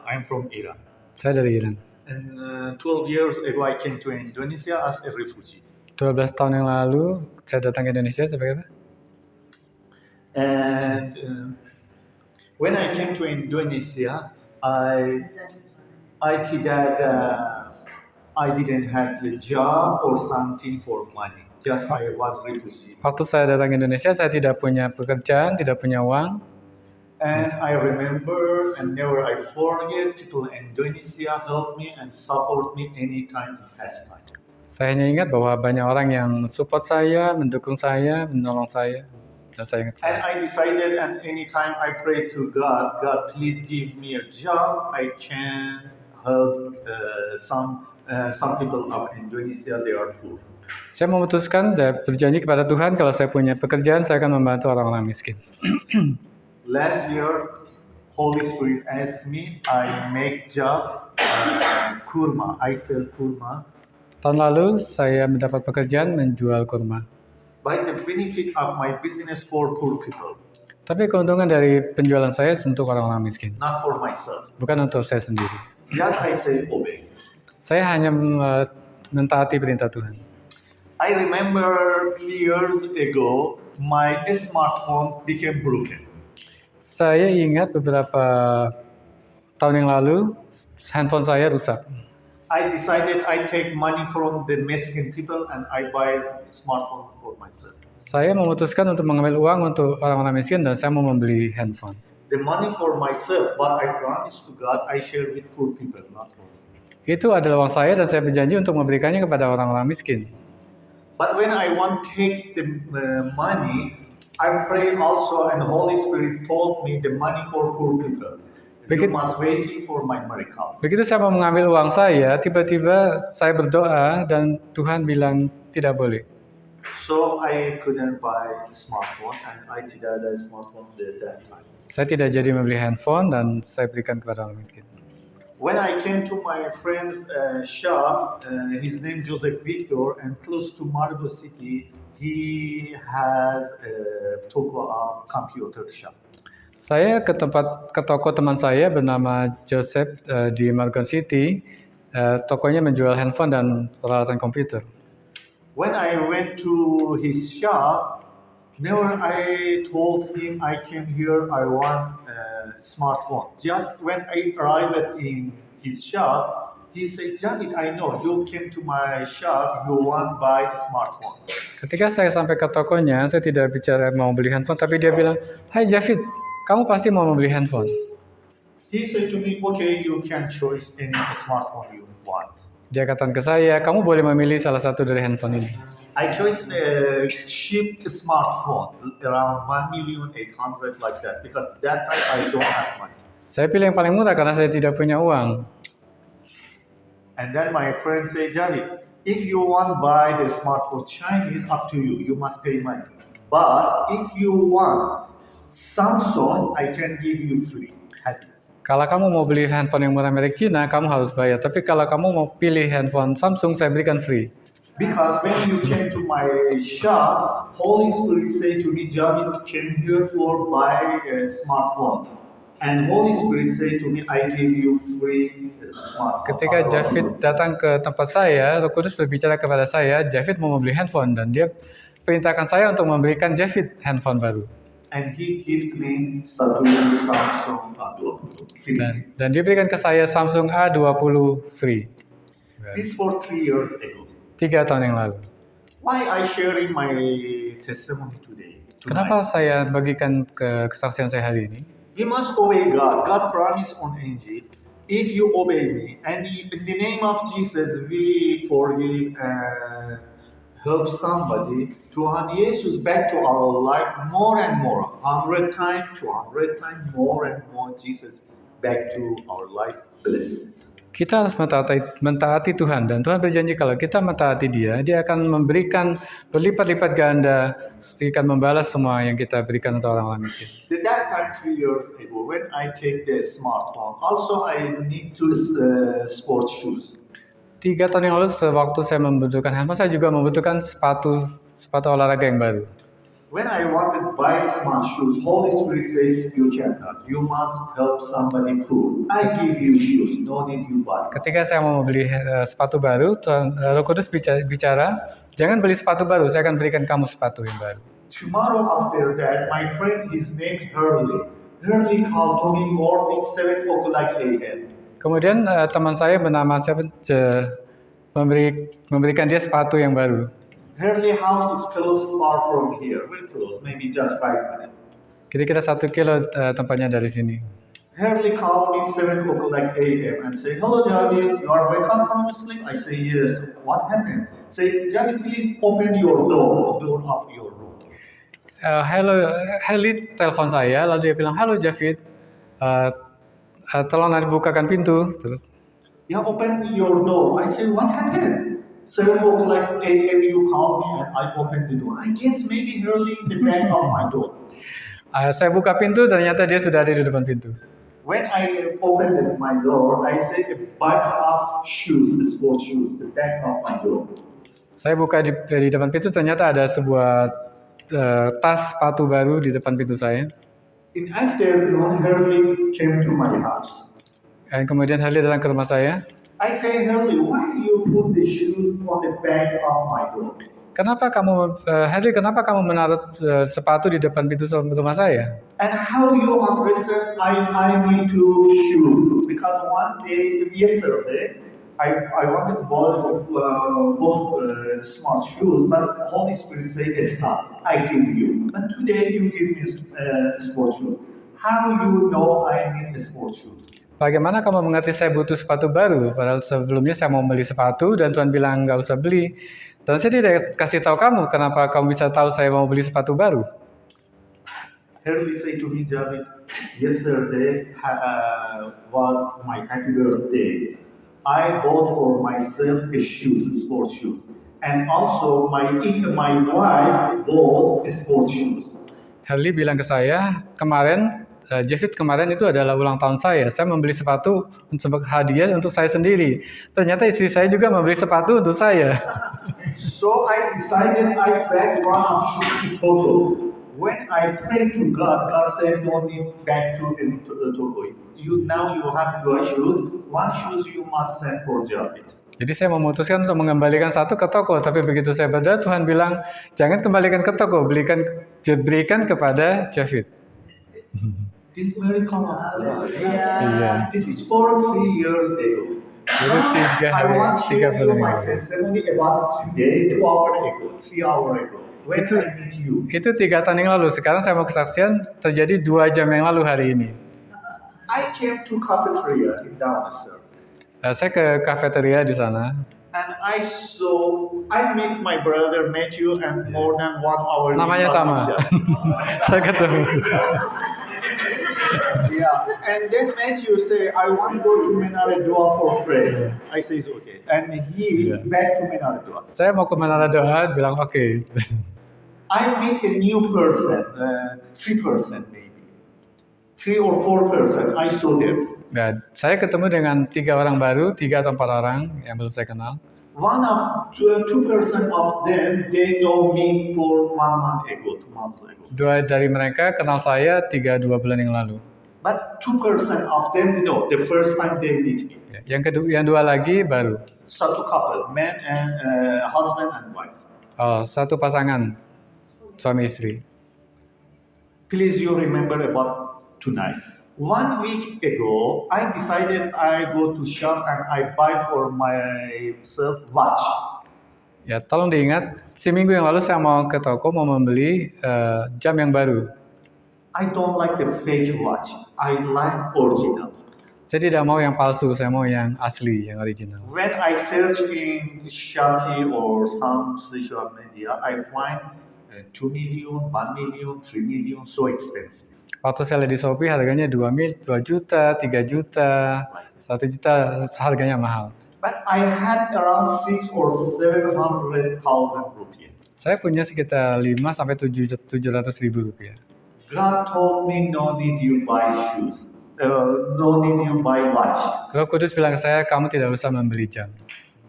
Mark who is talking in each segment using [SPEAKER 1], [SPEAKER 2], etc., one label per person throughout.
[SPEAKER 1] I'm from Iran.
[SPEAKER 2] Saya dari Iran.
[SPEAKER 1] And 12 years ago, I came to Indonesia as a refugee.
[SPEAKER 2] 12 tahun yang lalu saya datang ke Indonesia sebagai apa?
[SPEAKER 1] And when I came to Indonesia, I didn't have a job or something for money. Just I was refugee.
[SPEAKER 2] Waktu saya datang ke Indonesia, saya tidak punya pekerjaan, tidak punya uang.
[SPEAKER 1] And I remember and never I forget people in Indonesia help me and support me anytime in pastime.
[SPEAKER 2] Saya hanya ingat bahwa banyak orang yang support saya, mendukung saya, menolong saya, dan saya ingat.
[SPEAKER 1] And I decided, and anytime I pray to God, God please give me a job. I can help some people of Indonesia. They are poor.
[SPEAKER 2] Saya memutuskan dan berjanji kepada Tuhan kalau saya punya pekerjaan, saya akan membantu orang-orang miskin.
[SPEAKER 1] Last year, Holy Spirit asked me, I make job kurma. I sell kurma.
[SPEAKER 2] Tahun lalu saya mendapat pekerjaan menjual kurma.
[SPEAKER 1] By the benefit of my business for poor people.
[SPEAKER 2] Tapi keuntungan dari penjualan saya untuk orang-orang miskin.
[SPEAKER 1] Not for myself.
[SPEAKER 2] Bukan untuk saya sendiri.
[SPEAKER 1] Just I say obey.
[SPEAKER 2] Saya hanya mentaati perintah Tuhan.
[SPEAKER 1] I remember 3 years ago, my smartphone became broken.
[SPEAKER 2] Saya ingat beberapa tahun yang lalu, handphone saya rusak.
[SPEAKER 1] I decided I take money from the miskin people and I buy a smartphone for myself.
[SPEAKER 2] Saya memutuskan untuk mengambil uang untuk orang-orang miskin dan saya mau membeli handphone.
[SPEAKER 1] The money for myself, but I promise to God I share with poor people, not for me.
[SPEAKER 2] Itu adalah uang saya dan saya berjanji untuk memberikannya kepada orang-orang miskin.
[SPEAKER 1] But when I want to take the money, I pray also and the Holy Spirit told me the money for poor people. You must waiting for my miracle.
[SPEAKER 2] Begitu saya mau mengambil uang saya, tiba-tiba saya berdoa dan Tuhan bilang tidak boleh.
[SPEAKER 1] So I couldn't buy a smartphone and I tidak ada smartphone at that time.
[SPEAKER 2] Saya tidak jadi membeli handphone dan saya berikan kepada orang miskin.
[SPEAKER 1] When I came to my friend's shop, his name Joseph Victor, and close to Margo City, he has a toko of computer shop.
[SPEAKER 2] Saya ke toko teman saya bernama Joseph di Margon City. Tokonya menjual handphone dan peralatan komputer.
[SPEAKER 1] When I went to his shop, never I told him I came here, I want a smartphone. Just when I arrived in his shop, he said, Javid, I know you came to my shop, you want buy a smartphone.
[SPEAKER 2] Ketika saya sampai ke tokonya, saya tidak bicara mau beli handphone, tapi dia bilang, Hai Javid, kamu pasti mau membeli handphone.
[SPEAKER 1] He said to me, okay, you can choose any smartphone you want.
[SPEAKER 2] Dia katakan ke saya, kamu boleh memilih salah satu dari handphone ini.
[SPEAKER 1] I chose a cheap smartphone, around 1,800,000 like that, because that time I don't have money.
[SPEAKER 2] Saya pilih yang paling murah karena saya tidak punya uang.
[SPEAKER 1] And then my friend said, Javid, if you want buy the smartphone Chinese, up to you. You must pay money. But if you want Samsung, I can give you free. Happy.
[SPEAKER 2] Kalau kamu mau beli handphone yang murah merek Cina, kamu harus bayar. Tapi kalau kamu mau pilih handphone Samsung, saya berikan free.
[SPEAKER 1] Because when you came to my shop, Holy Spirit said to me, Javid came here for buy a smartphone. And Holy Spirit said to me, I give you free smartphone.
[SPEAKER 2] Ketika Javid datang ke tempat saya, Roh Kudus berbicara kepada saya, Javid mau membeli handphone dan dia perintahkan saya untuk memberikan Javid handphone baru.
[SPEAKER 1] And he gave me Samsung A20 free.
[SPEAKER 2] Dan dia berikan ke saya Samsung A20 free.
[SPEAKER 1] This for 3 years ago.
[SPEAKER 2] 3 tahun yang lalu.
[SPEAKER 1] Why I sharing my testimony today?
[SPEAKER 2] Kenapa saya bagikan kesaksian saya hari ini?
[SPEAKER 1] We must obey God. God promised on Injil, if you obey me, and in the name of Jesus we forgive and help somebody, Tuhan Yesus back to our life more and more, 100 times, 200 times, more and more Jesus back to our life, bless.
[SPEAKER 2] Kita harus mentaati Tuhan, dan Tuhan berjanji kalau kita mentaati Dia akan memberikan berlipat-lipat ganda, akan membalas semua yang kita berikan untuk orang-orang miskin.
[SPEAKER 1] That time 3 years ago, when I take the smartphone, also I need to sport shoes.
[SPEAKER 2] 3 tahun yang lalu, sewaktu saya membutuhkan handphone, saya juga membutuhkan sepatu olahraga yang baru.
[SPEAKER 1] When I wanted to buy smart shoes, Holy Spirit said, you cannot. You must help somebody poor. I give you shoes, no need you buy.
[SPEAKER 2] Ketika saya mau beli sepatu baru, Roh Kudus bicara, jangan beli sepatu baru, saya akan berikan kamu sepatu yang baru.
[SPEAKER 1] Tomorrow after that, my friend, his name Hurley. Hurley called to me morning 7 o'clock a.m.
[SPEAKER 2] Kemudian teman saya bernama memberikan dia sepatu yang baru.
[SPEAKER 1] Hurley house is close, far from here, very close, maybe just 5 minutes.
[SPEAKER 2] Kira-kira 1 kilo tempatnya dari sini.
[SPEAKER 1] Hurley called me 7 o'clock a.m. and say, hello Javid, you are wake up from sleep? I say, yes. What happened? Say, Javid, please open your door of your room.
[SPEAKER 2] Hurley telepon saya, lalu dia bilang, halo Javid, tolong bukakan pintu. Terus,
[SPEAKER 1] yeah, open your door. I say, what happened? 7 o'clock a.m. you call me and I open the door. I guess maybe Hurley in the back of my door.
[SPEAKER 2] Saya buka pintu, ternyata dia sudah ada di depan pintu.
[SPEAKER 1] When I opened my door, I see a box of shoes, the sports shoes, the back of my door.
[SPEAKER 2] Saya buka di depan pintu, ternyata ada sebuah tas sepatu baru di depan pintu saya.
[SPEAKER 1] In afternoon, Hurley came to my house.
[SPEAKER 2] Dan kemudian Hurley datang ke rumah saya.
[SPEAKER 1] I say, Hurley, why you put the shoes on the back of my door?
[SPEAKER 2] Hurley, kenapa kamu menaruh sepatu di depan pintu rumah saya?
[SPEAKER 1] And how you understand I need to shoes? Because one day, yesterday, I wanted to bought smart shoes, but the Holy Spirit said, stop, I give you. But today you give me sport shoes. How you know I need a sport shoes?
[SPEAKER 2] Bagaimana kamu mengerti saya butuh sepatu baru? Padahal sebelumnya saya mau beli sepatu dan Tuhan bilang nggak usah beli. Dan saya tidak kasih tahu kamu, kenapa kamu bisa tahu saya mau beli sepatu baru?
[SPEAKER 1] Hurley say to me, Javid, yesterday was my happy birthday. I bought for myself a shoes, sports shoes, and also my wife bought sports shoes.
[SPEAKER 2] Hurley bilang ke saya, Javid, kemarin itu adalah ulang tahun saya. Saya membeli sepatu sebagai hadiah untuk saya sendiri. Ternyata istri saya juga membeli sepatu untuk saya.
[SPEAKER 1] So I decided I back one of shoes to Togo. When I prayed to God, God said, "No need back to Togo. Now you have two shoes. One shoes you must send for Javid."
[SPEAKER 2] Jadi saya memutuskan untuk mengembalikan satu ke toko. Tapi begitu saya berdoa, Tuhan bilang, jangan kembalikan ke toko, berikan kepada Javid.
[SPEAKER 1] This miracle of God.
[SPEAKER 2] Yeah.
[SPEAKER 1] This is for 3 years ago. I want to share you my testimony about today, 2 hours ago, 3 hours ago. When I meet you.
[SPEAKER 2] Itu 3 tahun yang lalu. Sekarang saya mau kesaksian terjadi 2 jam yang lalu hari ini.
[SPEAKER 1] I came to cafeteria in Dallas.
[SPEAKER 2] Saya ke kafeteria di sana.
[SPEAKER 1] And I meet my brother Matthew and more than 1 hour.
[SPEAKER 2] Namanya sama. Saya ketemu.
[SPEAKER 1] Yeah, and then Matthew say, I want to go to Menara Dua for prayer. I say it's okay. And he back to Menara Dua.
[SPEAKER 2] Saya mau ke Menara Dua, bilang oke.
[SPEAKER 1] I meet a new person, 3 person maybe. 3 or 4 person, I saw them.
[SPEAKER 2] Nah, saya ketemu dengan 3 orang baru, 3 atau 4 orang yang belum saya kenal.
[SPEAKER 1] One of 2 person of them, they know me for 1 month ago, 2 months ago.
[SPEAKER 2] 2 dari mereka kenal saya 2 bulan yang lalu.
[SPEAKER 1] But 2 person of them, no, the first time they meet me.
[SPEAKER 2] Yang 2 lagi baru.
[SPEAKER 1] Satu couple, man and husband and wife.
[SPEAKER 2] Oh, satu pasangan suami istri.
[SPEAKER 1] Please you remember about tonight. 1 week ago, I decided I go to shop and I buy for myself watch.
[SPEAKER 2] Ya, tolong diingat, seminggu yang lalu saya mau ke toko mau membeli jam yang baru.
[SPEAKER 1] I don't like the fake watch. I like original.
[SPEAKER 2] Saya tidak mau yang palsu, saya mau yang asli, yang original.
[SPEAKER 1] When I search in Shopee or some social media, I find 2 million, 1 million, 3 million, so expensive.
[SPEAKER 2] Waktu saya lihat di Shopee harganya 2 juta, 3 juta, 1 juta, harganya mahal.
[SPEAKER 1] But I had around 6 or 700,000 rupiah.
[SPEAKER 2] Saya punya sekitar 5 sampai 700 ribu rupiah.
[SPEAKER 1] God told me no need you buy shoes, no need you buy watch.
[SPEAKER 2] Roh Kudus bilang ke saya, kamu tidak usah membeli jam.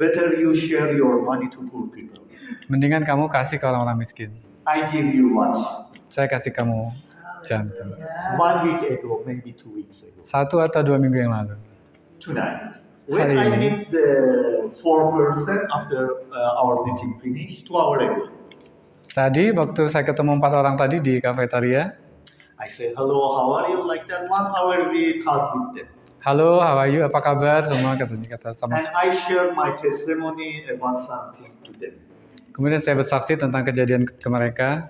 [SPEAKER 1] Better you share your money to poor people.
[SPEAKER 2] Mendingan kamu kasih ke orang-orang miskin.
[SPEAKER 1] I give you watch.
[SPEAKER 2] Saya kasih kamu jam.
[SPEAKER 1] 1 week ago, maybe 2 weeks ago.
[SPEAKER 2] 1 atau 2 minggu yang lalu.
[SPEAKER 1] Tonight, when
[SPEAKER 2] Hari
[SPEAKER 1] I
[SPEAKER 2] ini.
[SPEAKER 1] meet the 4 person after our meeting finished 2 hours ago,
[SPEAKER 2] Tadi waktu saya ketemu 4 orang tadi di kafetaria.
[SPEAKER 1] I said, hello, how are you? Like that 1 hour we talk with them.
[SPEAKER 2] Halo, how are you? Apa kabar? Semua kata sama.
[SPEAKER 1] And I share my testimony about something to them.
[SPEAKER 2] Kemudian saya bersaksi tentang kejadian ke mereka.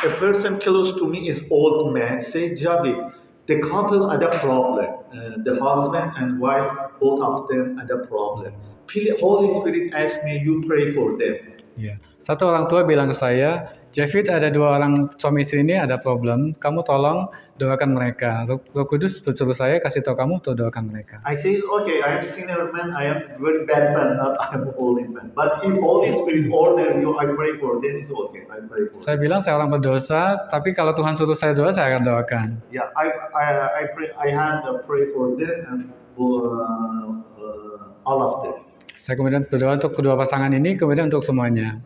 [SPEAKER 1] A person close to me is old man, say, Javid, the couple had a problem. The husband and wife, both of them had a problem. Holy Spirit asked me, you pray for them.
[SPEAKER 2] Ya. Satu orang tua bilang ke saya, Javid, ada 2 orang suami istri ini ada problem, kamu tolong doakan mereka. Roh Kudus bersuruh saya kasih tahu kamu untuk doakan mereka.
[SPEAKER 1] I say, okay, I am sinner man, I am very bad man, not I am holy man. But if Holy Spirit order you, I pray for them, it's okay, I pray for them.
[SPEAKER 2] Saya bilang saya orang berdosa, tapi kalau Tuhan suruh saya doa, saya akan doakan.
[SPEAKER 1] Yeah, I pray, I had to pray for them and all of them.
[SPEAKER 2] Saya kemudian berdoa untuk kedua pasangan ini, kemudian untuk semuanya.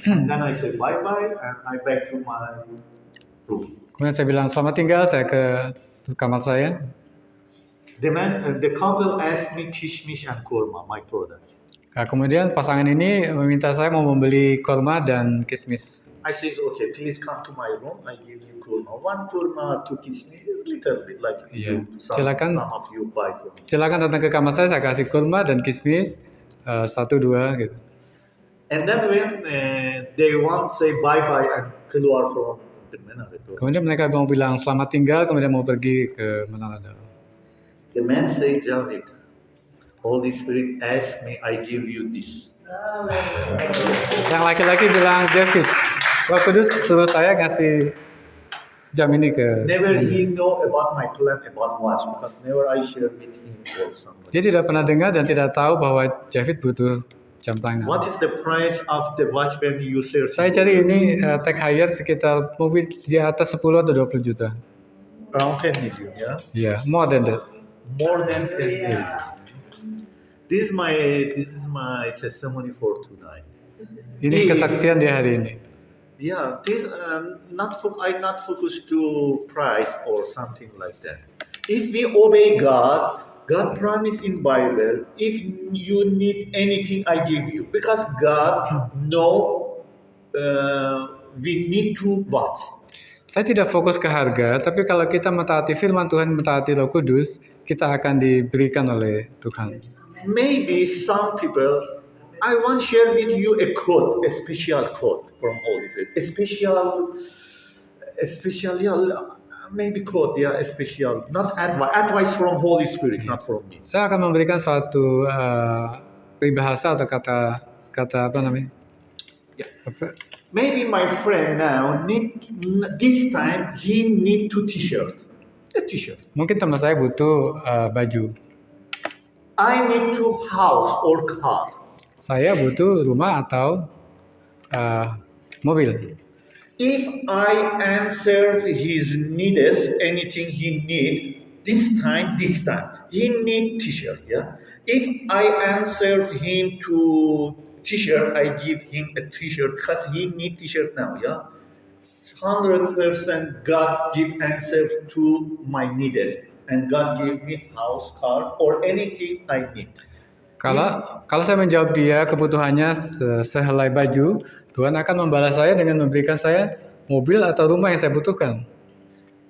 [SPEAKER 1] And then I say bye-bye and I back to my room.
[SPEAKER 2] Kemudian saya bilang selamat tinggal, saya ke kamar saya.
[SPEAKER 1] The couple asked me kishmish and korma, my product.
[SPEAKER 2] Nah, kemudian pasangan ini meminta saya mau membeli korma dan kismis.
[SPEAKER 1] I says, okay, please come to my room. I give you korma. 1 korma, 2 kishmish is little bit like
[SPEAKER 2] Yeah.
[SPEAKER 1] some of you buy for me.
[SPEAKER 2] Silakan datang ke kamar saya kasih kurma dan kismis 1, 2 gitu.
[SPEAKER 1] And then when they want say bye-bye and keluar from the Menara door,
[SPEAKER 2] Kemudian mereka mau bilang selamat tinggal, kemudian mau pergi ke Menara Daun.
[SPEAKER 1] the man say, Javid, Holy Spirit ask me, I give you this.
[SPEAKER 2] Yang laki-laki bilang, David, Roh Kudus suruh saya ngasih jam ini ke.
[SPEAKER 1] Never he know about my plan about watch because never I share with him or somebody.
[SPEAKER 2] Dia tidak pernah dengar dan tidak tahu bahwa David butuh jam tangan.
[SPEAKER 1] What is the price of the watch when you search?
[SPEAKER 2] Saya cari ini tag hire sekitar mungkin di atas 10 atau 20 juta.
[SPEAKER 1] Around 10 million, yeah?
[SPEAKER 2] Yeah, more than that.
[SPEAKER 1] More than 10 million. This is my testimony for tonight.
[SPEAKER 2] Ini kesaksian di hari ini.
[SPEAKER 1] Yeah, this I not focused to price or something like that. If we obey God, God promised in Bible, if you need anything, I give you. Because God know we need to what?
[SPEAKER 2] Saya tidak fokus ke harga, tapi kalau kita mentaati firman Tuhan, mentaati Roh Kudus, kita akan diberikan oleh Tuhan.
[SPEAKER 1] Maybe some people, I want to share with you a quote, a special quote from Holy Spirit. A special, maybe quote, yeah, a special, not advice from Holy Spirit, not from me.
[SPEAKER 2] Saya akan memberikan suatu peribahasa atau kata apa namanya?
[SPEAKER 1] Yeah.
[SPEAKER 2] Apa?
[SPEAKER 1] Maybe my friend now this time he need t-shirt, a t-shirt.
[SPEAKER 2] Mungkin teman saya butuh baju.
[SPEAKER 1] I need to house or car.
[SPEAKER 2] Saya butuh rumah atau mobil.
[SPEAKER 1] If I answer his needs, anything he need, this time, he need t-shirt, yeah? If I answer him to t-shirt, I give him a t-shirt because he need t-shirt now, yeah? 100% God give answer to my needs. And God give me house, car, or anything I need.
[SPEAKER 2] Kalau saya menjawab dia kebutuhannya sehelai baju, Tuhan akan membalas saya dengan memberikan saya mobil atau rumah yang saya butuhkan.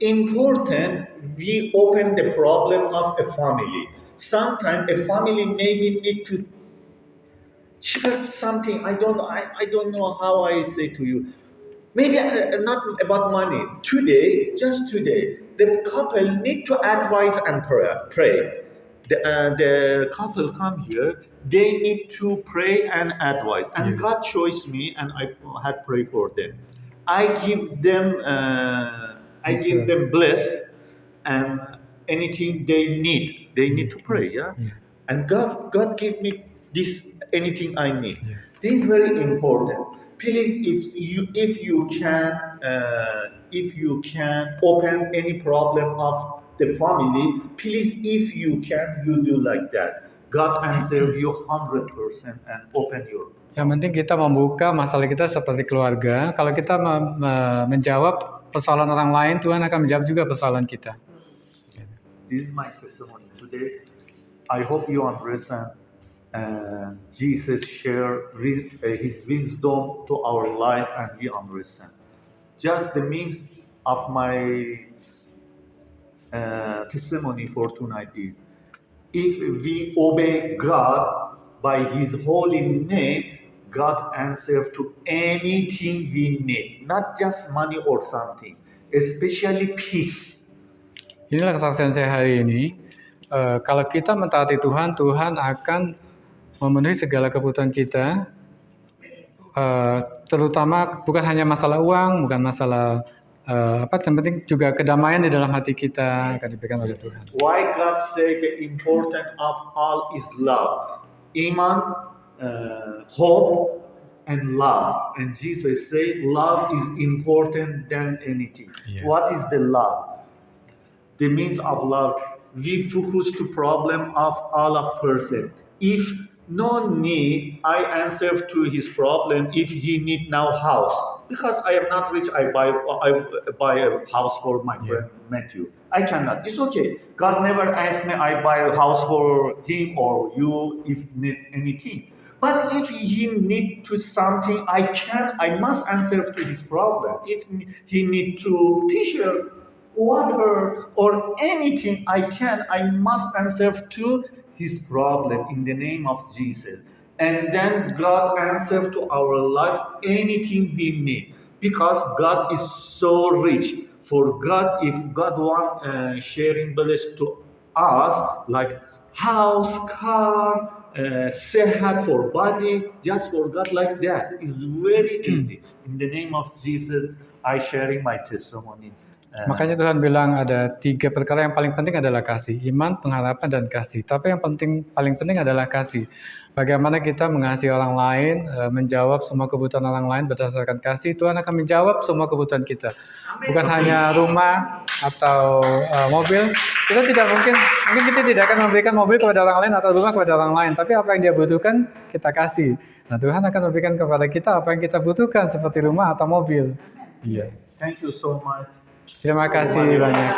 [SPEAKER 1] Important, we open the problem of a family. Sometimes a family maybe need to check something. I don't know how I say to you. Maybe not about money. Today, just today, the couple need to advise and pray. The couple come here. They need to pray and advise. And God chose me, and I had pray for them. I give them. I give them bless, and anything they need to pray. Yeah, and God gave me this anything I need. This is very important. Please, if you can open any problem of the family, please, if you can, you do like that. God answer you 100% and open your.
[SPEAKER 2] Yang penting kita membuka masalah kita seperti keluarga. Kalau kita menjawab persoalan orang lain, Tuhan akan menjawab juga persoalan kita.
[SPEAKER 1] This is my testimony today. I hope you understand. Jesus shared his wisdom to our life, and we understand. Just the means of my testimony for tonight is, if we obey God by His holy name, God answers to anything we need, not just money or something, especially peace.
[SPEAKER 2] Inilah kesaksian saya hari ini. Kalau kita mentaati Tuhan, Tuhan akan memenuhi segala kebutuhan kita, terutama bukan hanya masalah uang, bukan masalah yang penting juga kedamaian di dalam hati kita akan diberikan oleh Tuhan.
[SPEAKER 1] Why God say the important of all is love, iman, hope, and love. And Jesus say love is important than anything. Yeah. What is the love? The means of love, we focus to problem of all of person. If no need, I answer to his problem. If he need now house, because I am not rich, I buy a house for my friend Matthew. I cannot. It's okay. God never asked me I buy a house for him or you if need anything. But if he need to something, I must answer to his problem. If he need to t-shirt, water, or anything, I must answer to his problem in the name of Jesus. And then God answer to our life anything we need. Because God is so rich. For God, if God want sharing bless to us, like house, car, sehat for body, just for God like that. It's very easy. In the name of Jesus, I sharing my testimony.
[SPEAKER 2] Makanya Tuhan bilang ada 3 perkara yang paling penting adalah kasih, iman, pengharapan, dan kasih. Tapi yang paling penting adalah kasih. Bagaimana kita mengasihi orang lain, menjawab semua kebutuhan orang lain berdasarkan kasih, Tuhan akan menjawab semua kebutuhan kita. Bukan hanya rumah atau mobil. Kita tidak mungkin kita tidak akan memberikan mobil kepada orang lain atau rumah kepada orang lain. Tapi apa yang dia butuhkan, kita kasih. Nah, Tuhan akan memberikan kepada kita apa yang kita butuhkan, seperti rumah atau mobil.
[SPEAKER 1] Yes. Thank you so much.
[SPEAKER 2] Terima kasih banyak.